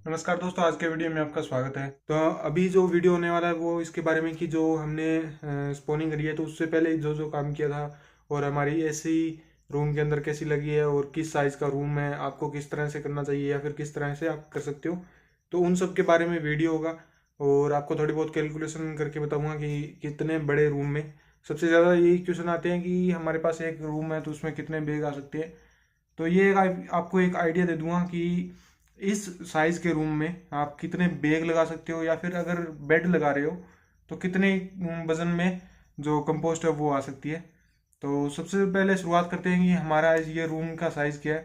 नमस्कार दोस्तों, आज के वीडियो में आपका स्वागत है। तो अभी जो वीडियो होने वाला है वो इसके बारे में कि जो हमने स्पोनिंग करी है तो उससे पहले जो जो काम किया था और हमारी एसी रूम के अंदर कैसी लगी है और किस साइज़ का रूम है, आपको किस तरह से करना चाहिए या फिर किस तरह से आप कर सकते हो, तो उन सब के बारे में वीडियो होगा। और आपको थोड़ी बहुत कैलकुलेशन करके बताऊँगा कि कितने बड़े रूम में सबसे ज़्यादा यही क्वेश्चन आते हैं कि हमारे पास एक रूम है तो उसमें कितने बैग आ सकते हैं। तो ये आपको एक आइडिया दे दूंगा कि इस साइज के रूम में आप कितने बैग लगा सकते हो या फिर अगर बेड लगा रहे हो तो कितने वजन में जो कंपोस्ट है वो आ सकती है। तो सबसे पहले शुरुआत करते हैं कि हमारा ये रूम का साइज़ क्या है।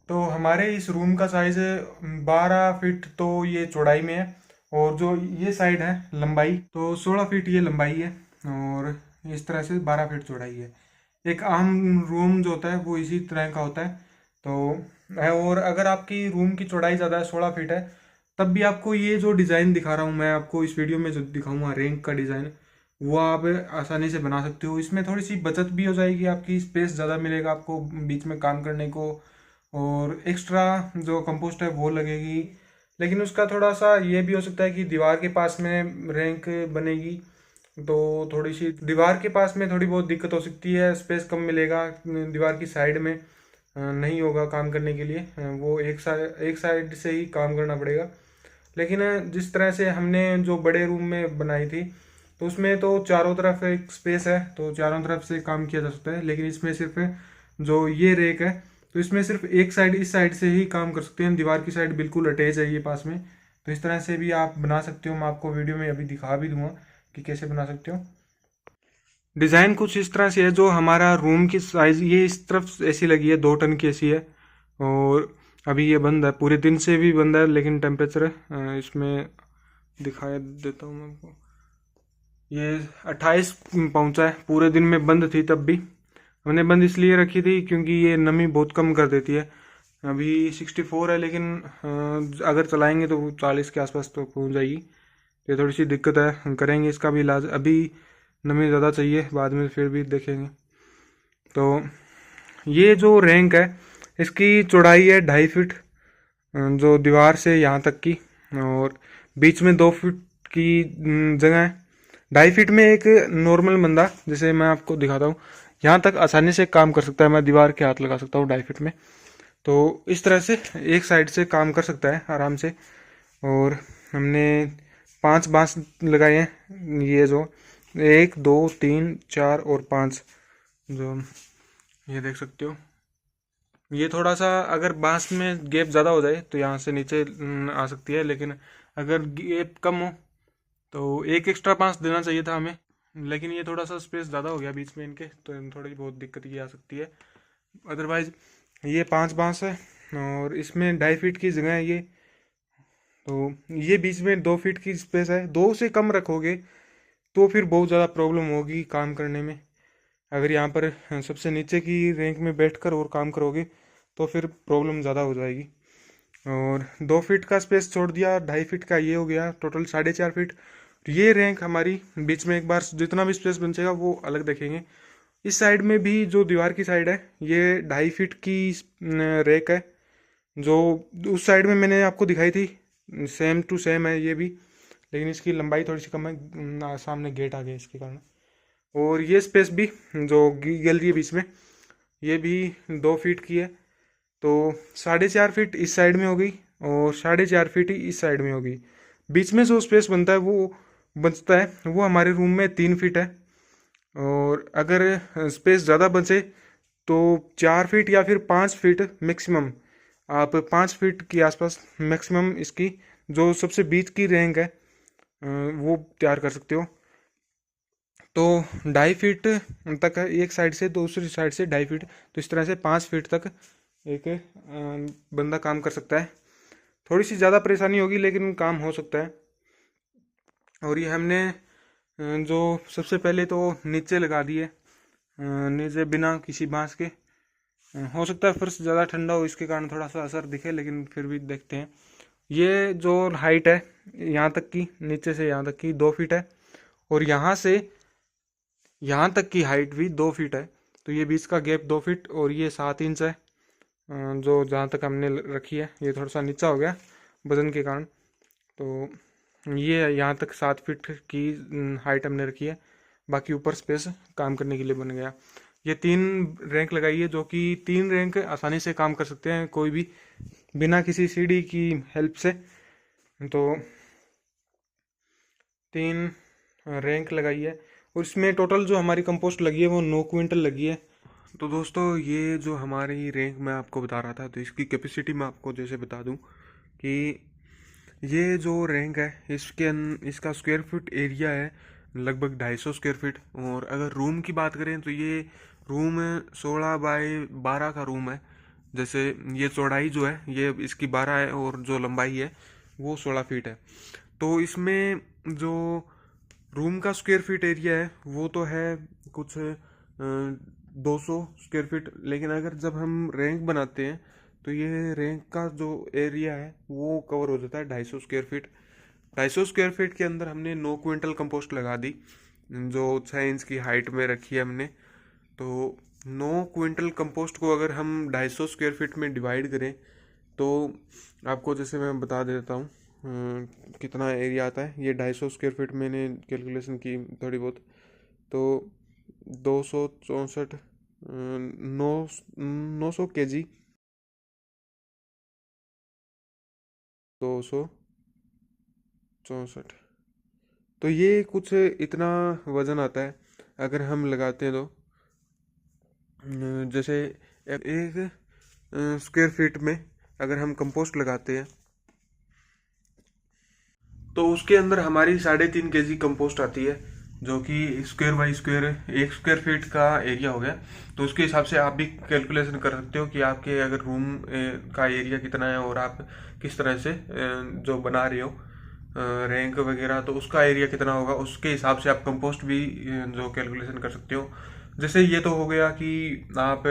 तो हमारे इस रूम का साइज़ 12 फीट तो ये चौड़ाई में है, और जो ये साइड है लंबाई तो 16 फीट ये लंबाई है, और इस तरह से 12 फीट चौड़ाई है। एक आम रूम जो होता है वो इसी तरह का होता है। तो और अगर आपकी रूम की चौड़ाई ज़्यादा है, 16 फीट है, तब भी आपको ये जो डिज़ाइन दिखा रहा हूँ मैं आपको इस वीडियो में जो दिखाऊंगा रैंक का डिज़ाइन, वो आप आसानी से बना सकते हो। इसमें थोड़ी सी बचत भी हो जाएगी, आपकी स्पेस ज़्यादा मिलेगा आपको बीच में काम करने को, और एक्स्ट्रा जो कंपोस्ट है वो लगेगी। लेकिन उसका थोड़ा सा ये भी हो सकता है कि दीवार के पास में रैंक बनेगी तो थोड़ी सी दीवार के पास में थोड़ी बहुत दिक्कत हो सकती है, स्पेस कम मिलेगा दीवार की साइड में, नहीं होगा काम करने के लिए, वो एक साइड से ही काम करना पड़ेगा। लेकिन जिस तरह से हमने जो बड़े रूम में बनाई थी तो उसमें तो चारों तरफ एक स्पेस है तो चारों तरफ से काम किया जा सकता है, लेकिन इसमें सिर्फ जो ये रेक है तो इसमें सिर्फ एक साइड, इस साइड से ही काम कर सकते हैं, दीवार की साइड बिल्कुल अटैच है ये पास में। तो इस तरह से भी आप बना सकते हो, मैं आपको वीडियो में अभी दिखा भी दूंगा कि कैसे बना सकते हो। डिज़ाइन कुछ इस तरह से है, जो हमारा रूम की साइज़ ये इस तरफ एसी लगी है, 2 टन की एसी है, और अभी ये बंद है, पूरे दिन से भी बंद है, लेकिन टेम्परेचर इसमें दिखाया देता हूँ मैं आपको। ये 28 पहुंचा है, पूरे दिन में बंद थी तब भी। हमने बंद इसलिए रखी थी क्योंकि ये नमी बहुत कम कर देती है। अभी 64 है, लेकिन अगर चलाएंगे तो 40 के आसपास तो पहुंच जाएगी। ये थोड़ी सी दिक्कत है, हम करेंगे इसका भी इलाज। अभी नमी ज़्यादा चाहिए, बाद में फिर भी देखेंगे। तो ये जो रैंक है इसकी चौड़ाई है 2.5 फीट, जो दीवार से यहाँ तक की, और बीच में 2 फीट की जगह है। 2.5 फीट में एक नॉर्मल बंदा, जैसे मैं आपको दिखाता हूँ, यहाँ तक आसानी से काम कर सकता है। मैं दीवार के हाथ लगा सकता हूँ 2.5 फीट में, तो इस तरह से एक साइड से काम कर सकता है आराम से। और हमने 5 बांस लगाए हैं, ये जो 1 2 3 4 और 5, जो ये देख सकते हो। ये थोड़ा सा अगर बांस में गैप ज़्यादा हो जाए तो यहाँ से नीचे आ सकती है, लेकिन अगर गैप कम हो तो एक एक्स्ट्रा बांस देना चाहिए था हमें, लेकिन ये थोड़ा सा स्पेस ज़्यादा हो गया बीच में इनके, तो थोड़ी बहुत दिक्कत ये आ सकती है। अदरवाइज ये 5 बांस है और इसमें 2.5 फीट की जगह है ये, तो ये बीच में 2 फीट की स्पेस है। 2 से कम रखोगे तो फिर बहुत ज़्यादा प्रॉब्लम होगी काम करने में। अगर यहाँ पर सबसे नीचे की रैंक में बैठकर और काम करोगे तो फिर प्रॉब्लम ज़्यादा हो जाएगी। और 2 फीट का स्पेस छोड़ दिया, 2.5 फीट का ये हो गया, टोटल 4.5 फीट। ये रैंक हमारी बीच में एक बार जितना भी स्पेस बचेगा वो अलग देखेंगे। इस साइड में भी जो दीवार की साइड है ये 2.5 फीट की रैक है, जो उस साइड में मैंने आपको दिखाई थी सेम टू सेम है ये भी, लेकिन इसकी लंबाई थोड़ी सी कम है, सामने गेट आ गया इसके कारण। और ये स्पेस भी जो गैलरी है बीच में, ये भी 2 फीट की है, तो 4.5 फीट इस साइड में हो गई और 4.5 फीट ही इस साइड में होगी। बीच में जो स्पेस बनता है वो बचता है वो हमारे रूम में 3 फीट है। और अगर स्पेस ज़्यादा बचे तो 4 फीट या फिर 5 फीट मैक्सिमम, आप 5 फीट के आसपास मैक्सिमम इसकी जो सबसे बीच की रैंक है वो तैयार कर सकते हो। तो 2.5 फीट तक है एक साइड से, दूसरी साइड से 2.5 फीट, तो इस तरह से 5 फीट तक एक बंदा काम कर सकता है। थोड़ी सी ज़्यादा परेशानी होगी लेकिन काम हो सकता है। और ये हमने जो सबसे पहले तो नीचे लगा दिए, नीचे बिना किसी बांस के। हो सकता है फर्श ज़्यादा ठंडा हो इसके कारण थोड़ा सा असर दिखे, लेकिन फिर भी देखते हैं। ये जो हाइट है यहाँ तक की, नीचे से यहाँ तक की 2 फीट है, और यहाँ से यहाँ तक की हाइट भी 2 फीट है, तो ये बीच का गैप 2 फीट और ये 7 इंच है। जो जहाँ तक हमने रखी है ये थोड़ा सा नीचा हो गया वजन के कारण। तो ये यहाँ तक 7 फीट की हाइट हमने रखी है, बाकी ऊपर स्पेस काम करने के लिए बन गया। ये 3 रैंक लगाई है, जो कि 3 रैंक आसानी से काम कर सकते हैं कोई भी, बिना किसी सीढ़ी की हेल्प से। तो 3 रैंक लगाई है और इसमें टोटल जो हमारी कंपोस्ट लगी है वो 9 क्विंटल लगी है। तो दोस्तों ये जो हमारी रैंक मैं आपको बता रहा था, तो इसकी कैपेसिटी मैं आपको जैसे बता दूं कि ये जो रैंक है इसका स्क्वायर फुट एरिया है लगभग 250 स्क्वायर फीट। और अगर रूम की बात करें तो ये रूम 16 बाय 12 का रूम है। जैसे ये चौड़ाई जो है ये इसकी 12 है और जो लंबाई है वो 16 फीट है। तो इसमें जो रूम का स्क्वायर फीट एरिया है वो तो है कुछ 200 स्क्वायर फीट, लेकिन अगर जब हम रैंक बनाते हैं तो ये रैंक का जो एरिया है वो कवर हो जाता है 250 स्क्वायर फीट। 250 स्क्वायर फीट के अंदर हमने 9 क्विंटल कंपोस्ट लगा दी, जो 6 इंच की हाइट में रखी है हमने। तो 9 क्विंटल कंपोस्ट को अगर हम 250 स्क्वायर फीट में डिवाइड करें तो आपको जैसे मैं बता देता हूँ कितना एरिया आता है। ये 250 स्क्वायर फीट मैंने कैलकुलेशन की थोड़ी बहुत, तो 264 900 kg, 264, तो ये कुछ इतना वज़न आता है अगर हम लगाते हैं। तो जैसे एक स्क्वायर फीट में अगर हम कंपोस्ट लगाते हैं तो उसके अंदर हमारी 3.5 kg कंपोस्ट आती है, जो कि square by square 1 square feet का एरिया हो गया। तो उसके हिसाब से आप भी कैलकुलेशन कर सकते हो कि आपके अगर रूम का एरिया कितना है और आप किस तरह से जो बना रहे हो रैंक वगैरह, तो उसका एरिया कितना होगा, उसके हिसाब से आप कंपोस्ट भी जो कैलकुलेशन कर सकते हो। जैसे ये तो हो गया कि आप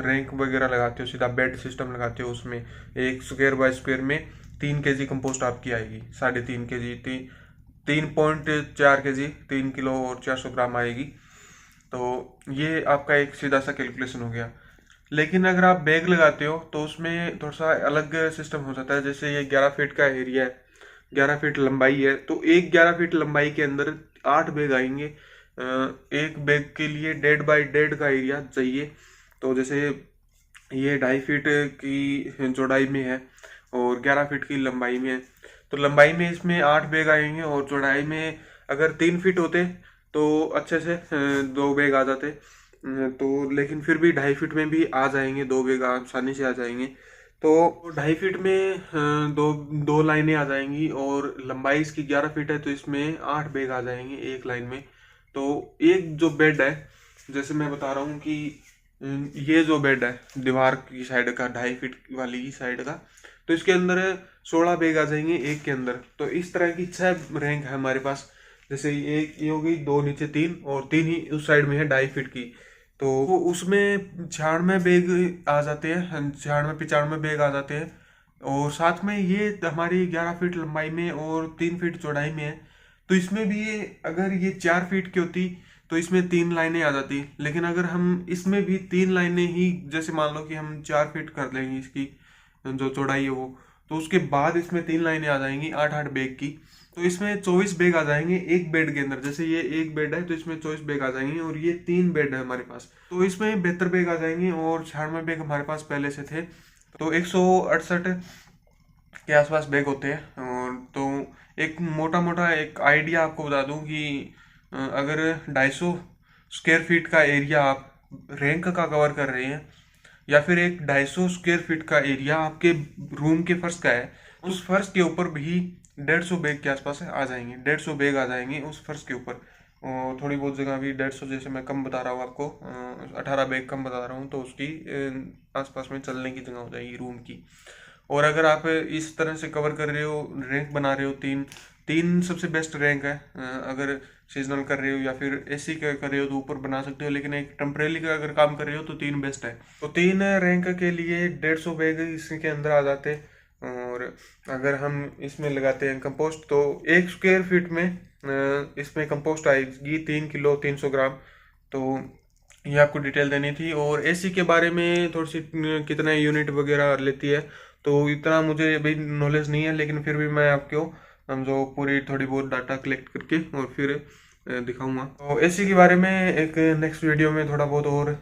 रैंक वगैरह लगाते हो, सीधा बेड सिस्टम लगाते हो, उसमें 1 स्क्वायर बाय स्क्वायर में 3 kg कंपोस्ट आपकी आएगी, 3.5 kg, 3.4 kg, 3 किलो और 400 ग्राम आएगी। तो ये आपका एक सीधा सा कैलकुलेशन हो गया। लेकिन अगर आप बैग लगाते हो तो उसमें थोड़ा सा अलग सिस्टम हो जाता है। जैसे ये 11 फीट का एरिया है, 11 फीट लंबाई है, तो एक 11 फीट लंबाई के अंदर 8 बैग आएंगे। एक बैग के लिए 1.5 बाई 1.5 का एरिया चाहिए। तो जैसे ये 2.5 फीट की चौड़ाई में है और 11 फीट की लंबाई में है, तो लंबाई में इसमें 8 बैग आएंगे और चौड़ाई में अगर 3 फीट होते तो अच्छे से 2 बैग आ जाते। तो लेकिन फिर भी 2.5 फीट में भी आ जाएंगे 2 बैग, आसानी से आ जाएंगे। तो 2.5 फीट में दो दो लाइनें आ जाएंगी और लंबाई इसकी 11 फीट है, तो इसमें 8 बैग आ जाएंगे एक लाइन में। तो एक जो बेड है, जैसे मैं बता रहा हूँ कि ये जो बेड है दीवार की साइड का 2.5 फीट वाली की साइड का, तो इसके अंदर 16 बैग आ जाएंगे एक के अंदर। तो इस तरह की 6 रैंक है हमारे पास। जैसे एक ये हो गई, 2 नीचे 3 और 3 ही उस साइड में है 2.5 फीट की, तो वो उसमें 96 बैग आ जाते हैं, 96-95 बैग आ जाते हैं। और साथ में ये हमारी 11 फीट लंबाई में और 3 फीट चौड़ाई में है। तो इसमें भी अगर ये 4 फीट की होती तो इसमें 3 लाइनें आ जाती, लेकिन अगर हम इसमें भी 3 लाइनें ही, जैसे मान लो कि हम 4 फीट कर लेंगे इसकी जो चौड़ाई है वो, तो उसके बाद इसमें 3 लाइनें आ जाएंगी 8-8 बैग की। तो इसमें 24 बैग आ जाएंगे एक बेड के अंदर। जैसे ये एक बेड है तो इसमें 24 बैग आ जाएंगे, और ये 3 बेड है हमारे पास, तो इसमें 72 बैग आ जाएंगे और 96 बैग हमारे पास पहले से थे। तो 168 के आसपास बैग होते हैं। और तो एक मोटा मोटा एक आइडिया आपको बता दूं कि अगर 250 स्क्वायर फीट का एरिया आप रैंक का कवर कर रहे हैं, या फिर एक 250 स्क्वायर फीट का एरिया आपके रूम के फर्श का है, उस फर्श के ऊपर भी 150 बैग के आसपास आ जाएंगे, 150 बैग आ जाएंगे उस फर्श के ऊपर। और थोड़ी बहुत जगह भी 150, जैसे मैं कम बता रहा हूँ आपको, 18 बैग कम बता रहा हूँ, तो उसकी आसपास में चलने की जगह हो जाएगी रूम की। और अगर आप इस तरह से कवर कर रहे हो, रैंक बना रहे हो, तीन तीन सबसे बेस्ट रैंक है। अगर सीजनल कर रहे हो या फिर एसी का कर रहे हो तो ऊपर बना सकते हो, लेकिन एक टेम्परेरी का अगर काम कर रहे हो तो 3 बेस्ट है। तो 3 रैंक के लिए 150 बैग इसके अंदर आ जाते हैं। और अगर हम इसमें लगाते हैं कंपोस्ट, तो 1 स्क्वायर फीट में इसमें कंपोस्ट आएगी 3 किलो 300 ग्राम। तो ये आपको डिटेल देनी थी। और एसी के बारे में थोड़ी सी कितने यूनिट वगैरह लेती है तो इतना मुझे अभी नॉलेज नहीं है, लेकिन फिर भी मैं आपको हम जो पूरी थोड़ी बहुत डाटा कलेक्ट करके और फिर दिखाऊंगा। तो एसी के बारे में एक नेक्स्ट वीडियो में थोड़ा बहुत और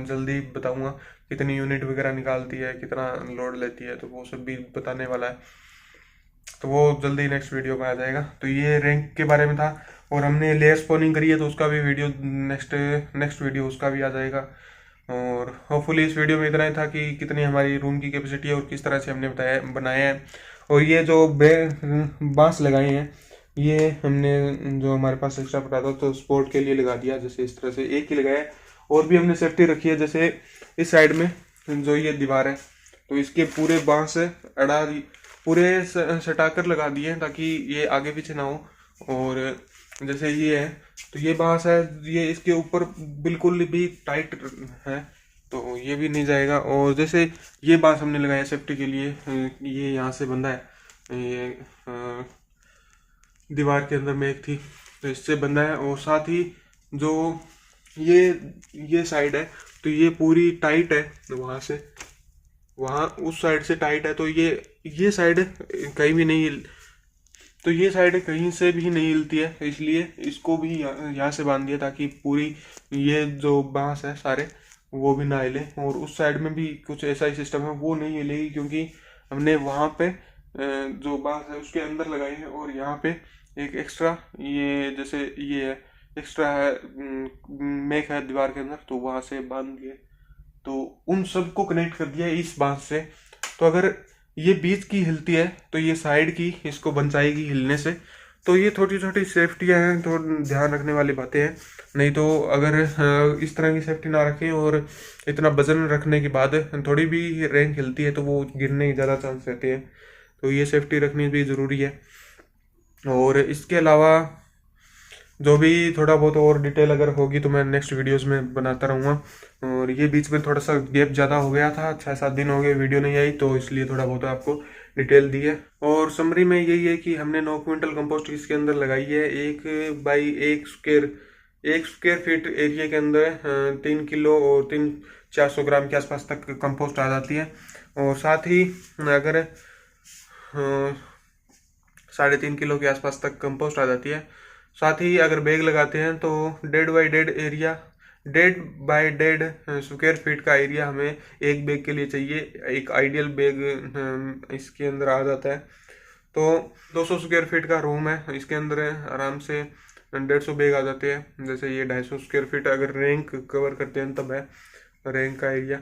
जल्दी बताऊंगा, कितनी यूनिट वगैरह निकालती है, कितना लोड लेती है, तो वो सब भी बताने वाला है। तो वो जल्दी नेक्स्ट वीडियो में आ जाएगा। तो ये रैंक के बारे में था। और हमने लेयर स्पॉनिंग करी है तो उसका भी वीडियो नेक्स्ट वीडियो उसका भी आ जाएगा। और होपफुली इस वीडियो में इतना ही था कि कितनी हमारी रूम की कैपेसिटी है और किस तरह से हमने बनाया है। और ये जो बांस लगाए हैं ये हमने जो हमारे पास एक्स्ट्रा पड़ा था तो स्पोर्ट के लिए लगा दिया, जैसे इस तरह से एक ही लगाया है। और भी हमने सेफ्टी रखी है, जैसे इस साइड में जो ये दीवार है तो इसके पूरे बांस अड़ा पूरे सटाकर लगा दिए हैं ताकि ये आगे पीछे ना हो। और जैसे ये है तो ये बांस है, ये इसके ऊपर बिल्कुल भी टाइट है तो ये भी नहीं जाएगा। और जैसे ये बांस हमने लगाया सेफ्टी के लिए, ये यहाँ से बंधा है, ये दीवार के अंदर में एक थी तो इससे बंधा है। और साथ ही जो ये साइड है तो ये पूरी टाइट है, वहाँ से वहाँ उस साइड से टाइट है तो ये साइड कहीं भी नहीं तो ये साइड कहीं से भी नहीं हिलती है, इसलिए इसको भी यहाँ से बांध दिया ताकि पूरी ये जो बांस है सारे वो भी ना हिले। और उस साइड में भी कुछ ऐसा ही सिस्टम है, वो नहीं हिलेगी क्योंकि हमने वहाँ पे जो बांस है उसके अंदर लगाई है। और यहाँ पे एक एक्स्ट्रा ये जैसे ये है एक्स्ट्रा है मेक है दीवार के अंदर, तो वहाँ से बांध दिए तो उन सबको कनेक्ट कर दिया इस बांस से। तो अगर ये बीच की हिलती है तो ये साइड की इसको बचाएगी हिलने से। तो ये छोटी छोटी सेफ्टियां हैं, तो ध्यान रखने वाली बातें हैं। नहीं तो अगर इस तरह की सेफ्टी ना रखें और इतना वजन रखने के बाद थोड़ी भी रैंक हिलती है तो वो गिरने के ज़्यादा चांस रहते हैं, तो ये सेफ्टी रखनी भी ज़रूरी है। और इसके अलावा जो भी थोड़ा बहुत और डिटेल अगर होगी तो मैं नेक्स्ट वीडियोस में बनाता रहूँगा। और ये बीच में थोड़ा सा गैप ज़्यादा हो गया था, 6-7 दिन हो गए वीडियो नहीं आई, तो इसलिए थोड़ा बहुत आपको डिटेल दी है। और समरी में यही है कि हमने 9 क्विंटल कंपोस्ट इसके अंदर लगाई है। 1 फीट एरिया के अंदर 3 किलो और 400 ग्राम के आसपास तक कंपोस्ट आ जाती है। और साथ ही अगर 3.5 किलो के आसपास तक कंपोस्ट आ जाती है। साथ ही अगर बैग लगाते हैं तो 1.5 स्क्वायर फीट का एरिया हमें एक बैग के लिए चाहिए। एक आइडियल बैग इसके अंदर आ जाता है। तो 200 स्क्वायर फीट का रूम है, इसके अंदर आराम से 150 बैग आ जाते हैं। जैसे ये 250 स्क्वायर फीट अगर रैंक कवर करते हैं तब है रैंक का एरिया।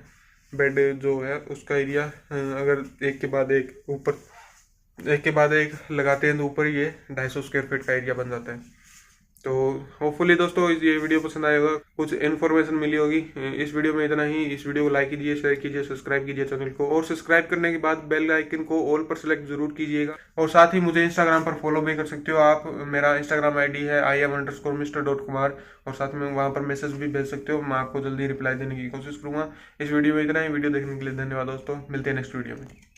बेड जो है उसका एरिया अगर एक के बाद एक लगाते हैं तो ऊपर ये 250 स्क्वायर फीट का एरिया बन जाता है। तो होपफुली दोस्तों ये वीडियो पसंद आएगा, कुछ इन्फॉर्मेशन मिली होगी। इस वीडियो में इतना ही। इस वीडियो को लाइक कीजिए, शेयर कीजिए, सब्सक्राइब कीजिए चैनल को। और सब्सक्राइब करने के बाद बेल आइकन को ऑल पर सेलेक्ट जरूर कीजिएगा। और साथ ही मुझे इंस्टाग्राम पर फॉलो भी कर सकते हो आप। मेरा इंस्टाग्राम ID है IM_Mr.Kumar। और साथ में वहाँ पर मैसेज भी भेज सकते हो, मैं आपको जल्दी रिप्लाई देने की कोशिश करूँगा। इस वीडियो में इतना ही। वीडियो देखने के लिए धन्यवाद दोस्तों, मिलते हैं नेक्स्ट वीडियो में।